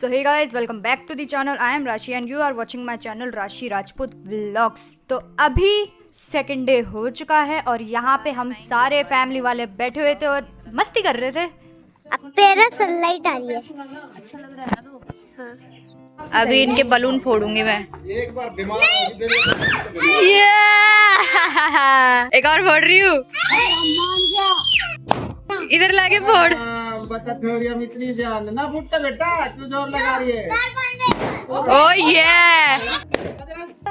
Hey guys, welcome back to the channel. I am Rashi and you are watching my channel Rashi Rajput vlogs. तो अभी second day हो चुका है और यहाँ पे हम सारे फैमिली वाले बैठे हुए थे और मस्ती कर रहे थे। अब तेरा सनलाइट आ रही है। अच्छा लग रहा है ना? हाँ। अभी इनके बलून फोड़ूंगी मैं। एक बार बीमार एक और फोड़ रही हूँ। इधर लाके फोड़। बता थोड़ी इतनी जान ना फुटता बेटा, क्यों जोर लगा रही है? ओ ये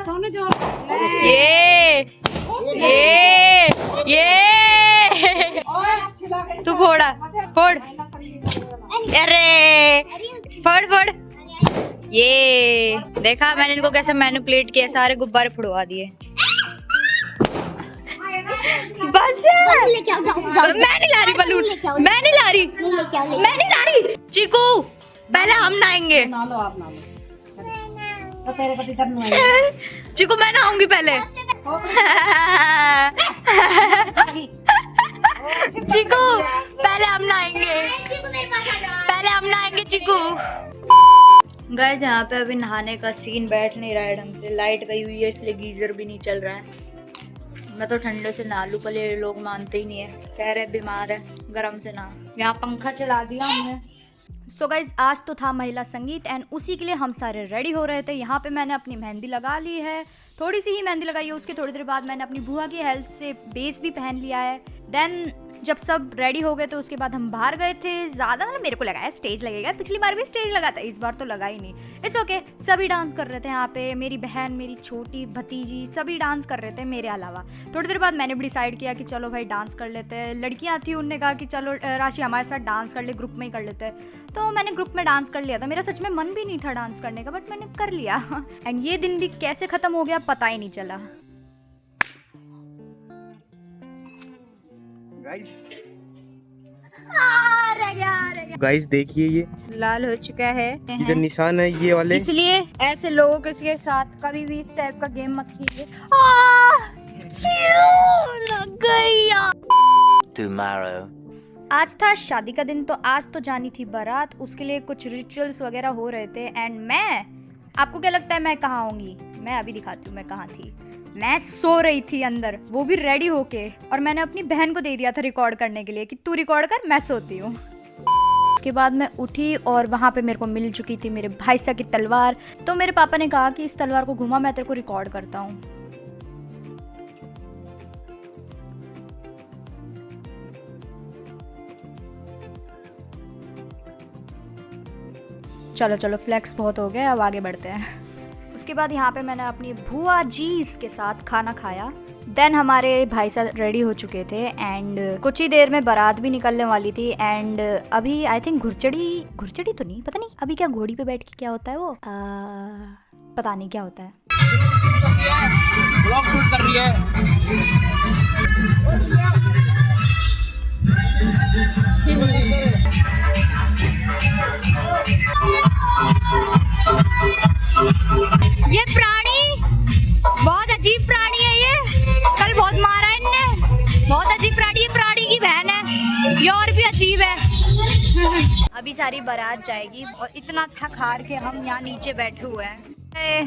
सोनू जोर ये तू फोड़ा फोड़। अरे फोड़ फोड़। ये देखा मैंने इनको कैसे मैनिपुलेट किया, सारे गुब्बारे फुड़वा दिए। बस मैं नहीं ला रही बलून, मैं नहीं ला रही, मैं नहीं ला रही। चीकू पहले हम नहाएंगे। चीकू मैं नहाऊंगी पहले। चीकू पहले हम नहाएंगे, पहले हम नहाएंगे चीकू। गाइस यहाँ पे अभी नहाने का सीन बैठ नहीं रहा है ढंग से, लाइट गई हुई है इसलिए गीजर भी नहीं चल रहा है। मैं तो ठंडे से नहा लूं, पर ये लोग मानते ही नहीं है, कह रहे बीमार है गर्म से नहा। यहाँ पंखा चला दिया हमने। सो गाइज आज तो था महिला संगीत एंड उसी के लिए हम सारे रेडी हो रहे थे। यहाँ पे मैंने अपनी मेहंदी लगा ली है, थोड़ी सी ही मेहंदी लगाई है। उसके थोड़ी देर बाद मैंने अपनी बुआ की हेल्प से बेस भी पहन लिया है। देन जब सब रेडी हो गए तो उसके बाद हम बाहर गए थे। ज़्यादा मतलब मेरे को लगा है स्टेज लगेगा, पिछली बार भी स्टेज लगा था, इस बार तो लगा ही नहीं। इट्स ओके, सभी डांस कर रहे थे यहाँ पे। मेरी बहन, मेरी छोटी भतीजी सभी डांस कर रहे थे मेरे अलावा। थोड़ी देर बाद मैंने भी डिसाइड किया कि चलो भाई डांस कर लेते हैं। लड़कियाँ थी, उनने कहा कि चलो राशि हमारे साथ डांस कर ले, ग्रुप में ही कर लेते हैं। तो मैंने ग्रुप में डांस कर लिया था। मेरा सच में मन भी नहीं था डांस करने का, बट मैंने कर लिया। एंड ये दिन भी कैसे ख़त्म हो गया पता ही नहीं चला। गाइस देखिए ये लाल हो चुका है, इधर निशान है ये वाले, इसलिए ऐसे लोगों के साथ कभी भी इस टाइप का गेम मत खेलिए। लग गई Tomorrow. आज था शादी का दिन, तो आज तो जानी थी बारात, उसके लिए कुछ रिचुअल्स वगैरह हो रहे थे। एंड मैं, आपको क्या लगता है मैं कहाँ होंगी? मैं अभी दिखाती हूँ मैं कहाँ थी। मैं सो रही थी अंदर, वो भी रेडी होके, और मैंने अपनी बहन को दे दिया था रिकॉर्ड करने के लिए कि तू रिकॉर्ड कर, मैं सोती हूँ। उसके बाद मैं उठी और वहाँ पे मेरे को मिल चुकी थी मेरे भाई साहब की तलवार। तो मेरे पापा ने कहा कि इस तलवार को घुमा, मैं तेरे को रिकॉर्ड करता हूँ। चलो चलो फ्लेक्स बहुत हो गए, अब आगे बढ़ते हैं। उसके बाद यहाँ पे मैंने अपनी भुआ जी के साथ खाना खाया। देन हमारे भाई साहब रेडी हो चुके थे एंड कुछ ही देर में बारात भी निकलने वाली थी। एंड अभी आई थिंक घुड़चड़ी तो नहीं, पता नहीं अभी क्या घोड़ी पे बैठ के क्या होता है वो, पता नहीं क्या होता है। ब्लॉग शूट कर रही है। ये प्राणी बहुत अजीब प्राणी है, ये कल बहुत मारा इनने, बहुत अजीब प्राणी। ये प्राणी की बहन है, ये और भी अजीब है। अभी सारी बारात जाएगी और इतना थक हार के हम यहाँ नीचे बैठे हुए हैं।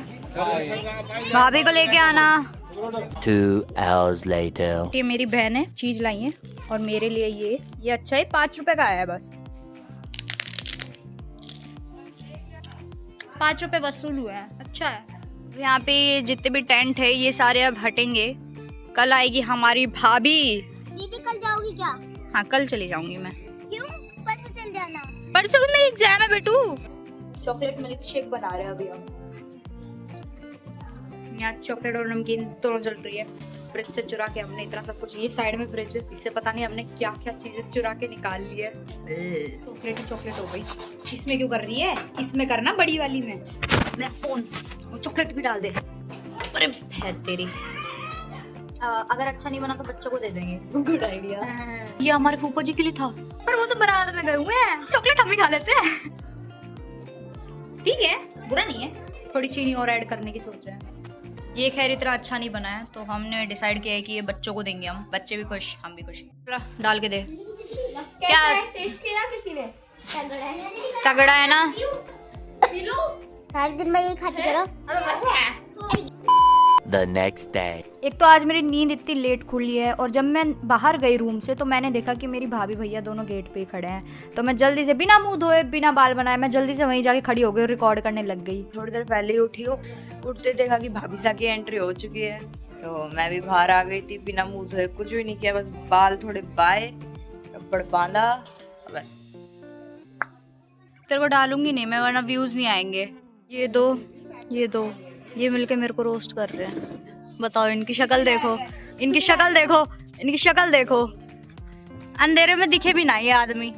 भाभी को लेके आना। 2 hours later. ये मेरी बहन है, चीज लाई है और मेरे लिए ये अच्छा है, 5 रुपए का आया है बस। 5 रुपए वसूल हुए हैं, अच्छा है। यहाँ पे जितने भी टेंट है ये सारे अब हटेंगे। कल आएगी हमारी भाभी। दीदी कल जाओगी क्या? हाँ कल चली जाऊंगी मैं। क्यों? परसों चल जाना। परसों भी मेरी एग्जाम है बेटू। चॉकलेट मिल्क शेक बना रहे हैं अभी हम। यहाँ चॉकलेट और नमकीन दोनों जल रही है। फ्रिज से चुरा के हमने इतना सब कुछ, ये साइड में फ्रिज है, इससे पता नहीं हमने क्या क्या चीजें चुरा के निकाल ली है। चॉकलेट ही चॉकलेट हो गई। इसमें क्यों कर रही है? इसमें करना बड़ी वाली में। मैं फोन चॉकलेट भी डाल दे। अरे भैंस तेरी। अगर अच्छा नहीं बना तो बच्चों को दे देंगे। Good idea. ये हमारे फूफा जी के लिए था, पर वो तो बारात में गए हुए हैं। चॉकलेट हम ही खा लेते हैं। ठीक है, बुरा नहीं है। थोड़ी चीनी और ऐड करने की सोच रहे हैं। ये खैर इतना अच्छा नहीं बना है, तो हमने डिसाइड किया है कि ये बच्चों को देंगे हम। बच्चे भी खुश, हम भी खुश। डाल के दे। क्या टेस्ट किया किसी ने? तगड़ा है ना? सारे दिन मैं यही खाती करो। The next day. एक तो आज मेरी नींद इतनी लेट खुली है और जब मैं बाहर गई रूम से तो मैंने देखा कि मेरी भाभी भैया दोनों गेट पे ही खड़े हैं। तो मैं जल्दी से बिना मुंह धोए बिना बाल बनाए मैं जल्दी से वहीं जाके खड़ी हो गई और रिकॉर्ड करने लग गई। थोड़ी देर पहले ही उठी हो, उठते देखा कि भाभी सा की एंट्री हो चुकी है। तो मैं भी बाहर आ गई थी बिना मुंह धोए, कुछ भी नहीं किया, बस बाल थोड़े बाए, रबड़ बांधा, बस। तेरे को डालूंगी नहीं मैं वरना व्यूज नहीं आएंगे। ये दो ये मिलके मेरे को रोस्ट कर रहे हैं। बताओ इनकी शक्ल देखो, इनकी शक्ल देखो, इनकी शक्ल देखो। अंधेरे में दिखे भी ना ये आदमी।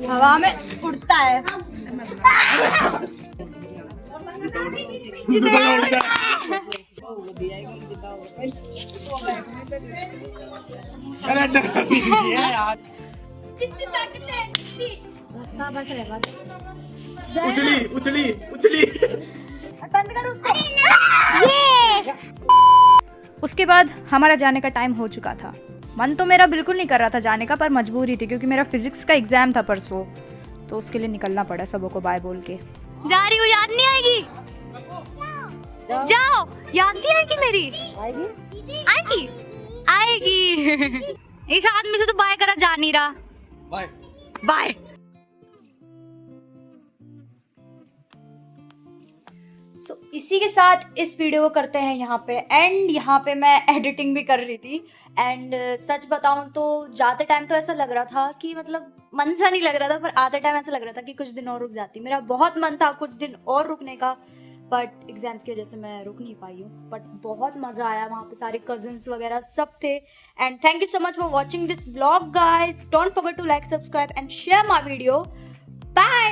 हवा में उड़ता है। उछली बंद कर उसको। उसके बाद हमारा जाने का टाइम हो चुका था। मन तो मेरा बिल्कुल नहीं कर रहा था जाने का, पर मजबूरी थी क्योंकि मेरा फिजिक्स का एग्जाम था परसों, तो उसके लिए निकलना पड़ा सबों को बाय बोल के। जा रही हूँ, याद नहीं आएगी? जाओ, याद नहीं आएगी मेरी? आएगी आएगी। इस आदमी से तो बाय करा जा नहीं रहा। Bye bye. सो इसी के साथ इस वीडियो को करते हैं यहाँ पे एंड। यहाँ पे मैं एडिटिंग भी कर रही थी एंड सच बताऊं तो जाते टाइम तो ऐसा लग रहा था कि मतलब मन सा नहीं लग रहा था, पर आते टाइम ऐसा लग रहा था कि कुछ दिन और रुक जाती। मेरा बहुत मन था कुछ दिन और रुकने का, बट एग्जाम्स की वजह से मैं रुक नहीं पाई हूँ। बट बहुत मजा आया, वहाँ पे सारे कजिन्स वगैरह सब थे। And thank you so much for watching this vlog guys. Don't forget to like, subscribe and share my video. Bye.